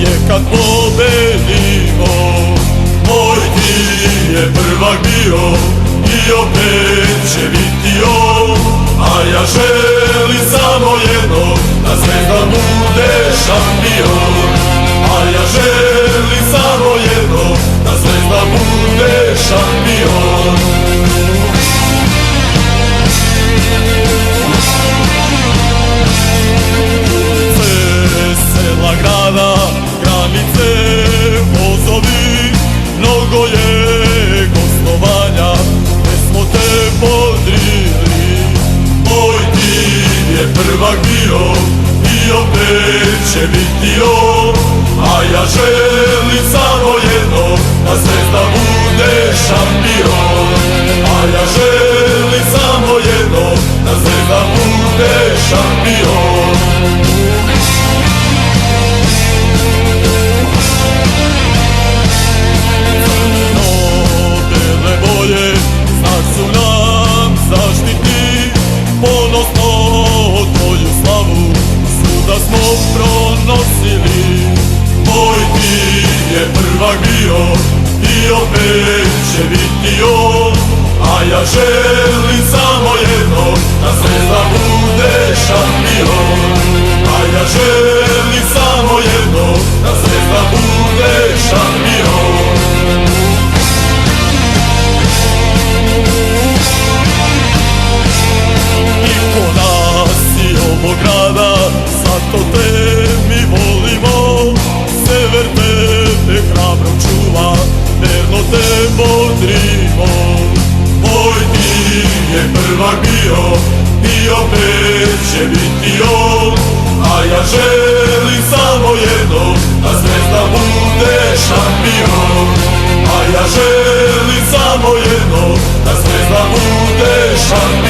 je kad pobedimo. Moj tim je prvak bio i opet će biti on, a ja želim samo jedno, da Zvezda bude šampion. A ja želim samo jedno, da Zvezda bude šampion. Sve sela grada, granice vozovi, mnogo je gostovanja, gde smo te bodrili. Moj tim je prvak bio i opet će biti on, a ja želim samo jedno, da Zvezda bude šampion. A ja želim samo jedno, da Zvezda bude šampion. Crno-bele boje, znak su nam zaštitni, ponosno tvoju slavu svuda smo pronosili. Moj tim je prvak bio i opet će biti on, a ja želim samo jedno, da Zvezda bude šampion. A ja želim samo jedno, da Zvezda bude šampion. Niko nas i ovog grada, zato te mi volimo. Sever tebe hrabro čuva, verno te bodrimo. Moj tim je prvak bio i opet će biti on, a ja želim samo jedno, da Zvezda bude šampion. A ja želim samo jedno, da Zvezda bude šampion.